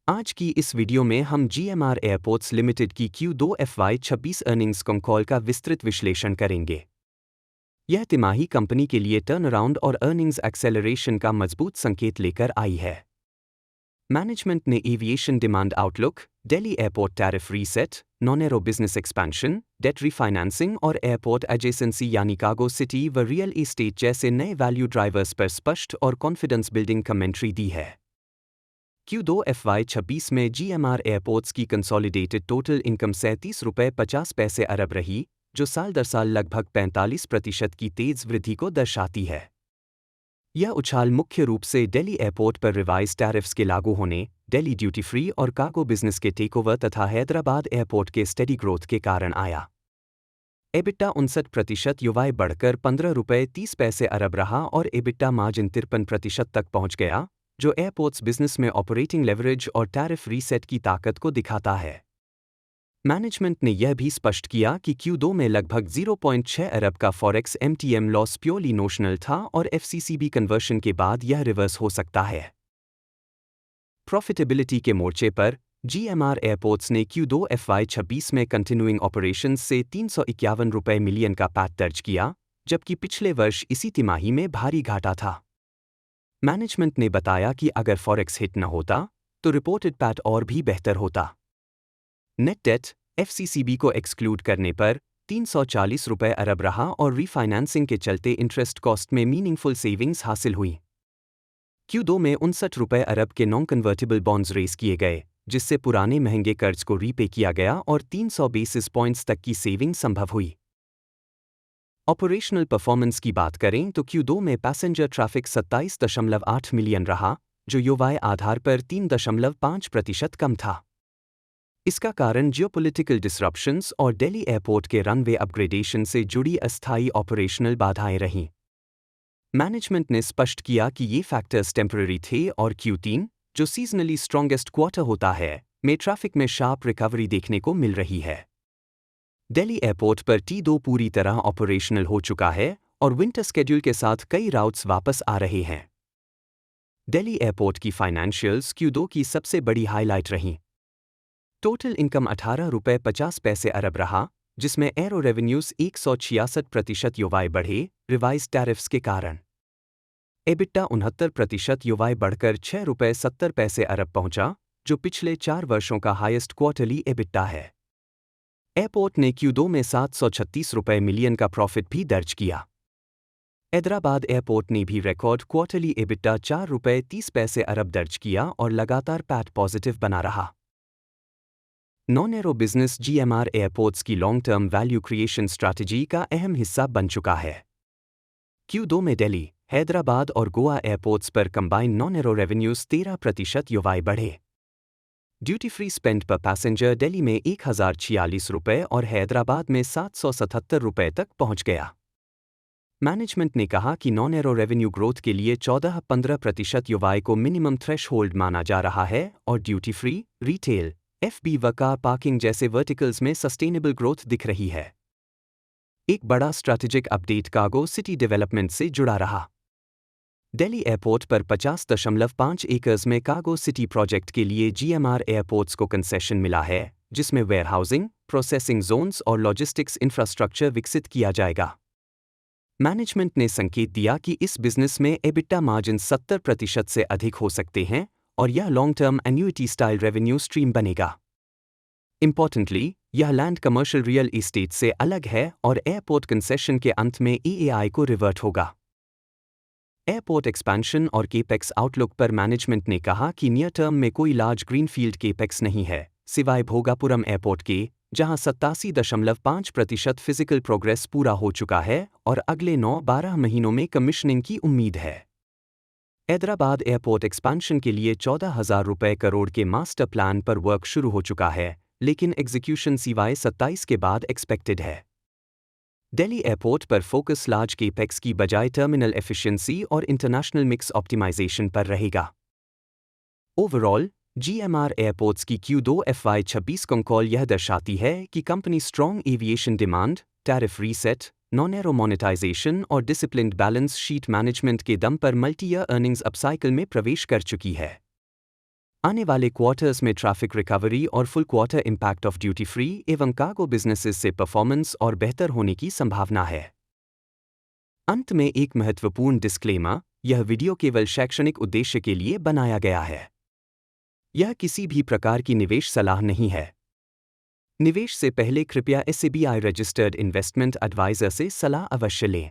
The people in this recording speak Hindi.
आज की इस वीडियो में हम GMR एयरपोर्ट्स लिमिटेड की Q2 FY26 अर्निंग्स कॉल का विस्तृत विश्लेषण करेंगे। यह तिमाही कंपनी के लिए टर्नअराउंड और अर्निंग्स एक्सेलरेशन का मजबूत संकेत लेकर आई है। मैनेजमेंट ने aviation demand outlook, Delhi airport tariff reset, non aero business expansion, debt refinancing और एयरपोर्ट एडजेसेंसी यानी कार्गो सिटी व रियल एस्टेट जैसे नए वैल्यू ड्राइवर्स पर स्पष्ट और कॉन्फिडेंस बिल्डिंग कमेंट्री दी है। Q2 FY26 में GMR एयरपोर्ट्स की कंसोलिडेटेड टोटल इनकम ₹37.50 अरब रही, जो साल दर साल लगभग 45% की तेज वृद्धि को दर्शाती है। यह उछाल मुख्य रूप से दिल्ली एयरपोर्ट पर रिवाइज टैरिफ्स के लागू होने, दिल्ली ड्यूटी फ्री और कार्गो बिजनेस के टेकओवर तथा हैदराबाद एयरपोर्ट के स्टेडी ग्रोथ के कारण आया। एबिटा 59% युवाए बढ़कर ₹15.30 अरब रहा और एबिटा मार्जिन 53% तक पहुंच गया, जो एयरपोर्ट्स बिजनेस में ऑपरेटिंग लेवरेज और टैरिफ रीसेट की ताकत को दिखाता है। मैनेजमेंट ने यह भी स्पष्ट किया कि Q2 में लगभग 0.6 अरब का forex MTM loss purely notional था और FCCB कन्वर्शन के बाद यह रिवर्स हो सकता है। प्रॉफिटेबिलिटी के मोर्चे पर GMR एयरपोर्ट्स ने Q2 FY26 में कंटिन्यूइंग ऑपरेशंस से ₹351 मिलियन का पैट दर्ज किया, जबकि पिछले वर्ष इसी तिमाही में भारी घाटा था। मैनेजमेंट ने बताया कि अगर फॉरेक्स हिट न होता, तो रिपोर्टेड पैट और भी बेहतर होता। नेट डेट FCCB को एक्सक्लूड करने पर ₹340 अरब रहा और रीफाइनेंसिंग के चलते इंटरेस्ट कॉस्ट में मीनिंगफुल सेविंग्स हासिल हुई। Q2 में ₹59 अरब के नॉन कन्वर्टिबल बॉन्ड्स रेस किए गए, जिससे पुराने महंगे कर्ज को रीपे किया गया और 300 बेसिस पॉइंट्स तक की सेविंग संभव हुई। ऑपरेशनल परफॉर्मेंस की बात करें तो Q2 में पैसेंजर ट्रैफिक 27.8 मिलियन रहा, जो युवाए आधार पर 3.5% कम था। इसका कारण जियोपॉलिटिकल डिसरप्शंस और दिल्ली एयरपोर्ट के रनवे अपग्रेडेशन से जुड़ी अस्थायी ऑपरेशनल बाधाएं रहीं। मैनेजमेंट ने स्पष्ट किया कि ये फैक्टर्स टेम्पररी थे और Q3, जो सीजनली स्ट्रॉन्गेस्ट क्वार्टर होता है, में ट्रैफिक में शार्प रिकवरी देखने को मिल रही है। दिल्ली एयरपोर्ट पर T2 पूरी तरह ऑपरेशनल हो चुका है और विंटर स्केड्यूल के साथ कई राउट्स वापस आ रहे हैं। दिल्ली एयरपोर्ट की फाइनेंशियल्स Q2 की सबसे बड़ी हाईलाइट रहीं। टोटल इनकम ₹18.50 अरब रहा, जिसमें एरो रेवेन्यूज 166% युवाए बढ़े, रिवाइज टैरिफ्स के कारण। एबिटा 69% युवाए बढ़कर ₹6.70 अरब पहुंचा, जो पिछले 4 वर्षों का हाईएस्ट क्वार्टरली एबिटा है। एयरपोर्ट ने Q2 में ₹736 मिलियन का प्रॉफिट भी दर्ज किया। हैदराबाद एयरपोर्ट ने भी रिकॉर्ड क्वार्टरली एबिटा ₹4.30 अरब दर्ज किया और लगातार पैट पॉजिटिव बना रहा। Non aero business GMR airports की long term value creation strategy का अहम हिस्सा बन चुका है। Q2 में दिल्ली, हैदराबाद और गोवा एयरपोर्ट्स पर कंबाइंड नॉन एरो रेवेन्यूज 13% युवाए बढ़े। ड्यूटी फ्री स्पेंड पर पैसेंजर दिल्ली में ₹1046 और हैदराबाद में ₹777 तक पहुंच गया। मैनेजमेंट ने कहा कि नॉन एरो रेवेन्यू ग्रोथ के लिए 14-15% युवाए को मिनिमम थ्रेशहोल्ड माना जा रहा है और ड्यूटी फ्री, रिटेल, FB व कार पार्किंग जैसे वर्टिकल्स में सस्टेनेबल ग्रोथ दिख रही है। एक बड़ा strategic update cargo city development से जुड़ा रहा। दिल्ली एयरपोर्ट पर 50.5 एकर्स में कार्गो सिटी प्रोजेक्ट के लिए GMR एयरपोर्ट्स को कंसेशन मिला है, जिसमें वेयरहाउसिंग, प्रोसेसिंग जोन्स और लॉजिस्टिक्स इंफ्रास्ट्रक्चर विकसित किया जाएगा। मैनेजमेंट ने संकेत दिया कि इस बिजनेस में एबिटा मार्जिन 70% से अधिक हो सकते हैं और यह long term annuity style revenue stream बनेगा। इंपॉर्टेंटली, यह लैंड कमर्शियल रियल एस्टेट से अलग है और एयरपोर्ट कंसेशन के अंत में EAI को रिवर्ट होगा। एयरपोर्ट एक्सपेंशन और केपेक्स आउटलुक पर मैनेजमेंट ने कहा कि नियर टर्म में कोई लार्ज ग्रीनफील्ड केपेक्स नहीं है, सिवाय भोगापुरम एयरपोर्ट के, जहां 87.5% फिजिकल प्रोग्रेस पूरा हो चुका है और अगले 9-12 महीनों में कमीशनिंग की उम्मीद है। हैदराबाद एयरपोर्ट एक्सपेंशन के लिए ₹14,000 करोड़ के मास्टर प्लान पर वर्क शुरू हो चुका है, लेकिन एग्जीक्यूशन सिवाय 27 के बाद एक्सपेक्टेड है। दिल्ली एयरपोर्ट पर फोकस लार्ज केपेक्स की बजाय टर्मिनल एफिशिएंसी और इंटरनेशनल मिक्स ऑप्टिमाइजेशन पर रहेगा। ओवरऑल, GMR एयरपोर्ट्स की Q2 FY26 कॉल यह दर्शाती है कि company strong aviation demand, tariff reset, non aero monetisation और डिसिप्लिन्ड बैलेंस शीट मैनेजमेंट के दम पर मल्टी ईयर अर्निंग्स अपसाइकिल में प्रवेश कर चुकी है। आने वाले क्वार्टर्स में ट्रैफिक रिकवरी और full quarter impact of duty free एवं कार्गो बिजनेसेस से परफॉर्मेंस और बेहतर होने की संभावना है। अंत में एक महत्वपूर्ण डिस्क्लेमर, यह वीडियो केवल शैक्षणिक उद्देश्य के लिए बनाया गया है। यह किसी भी प्रकार की निवेश सलाह नहीं है। निवेश से पहले कृपया SEBI रजिस्टर्ड इन्वेस्टमेंट एडवाइजर से सलाह अवश्य लें।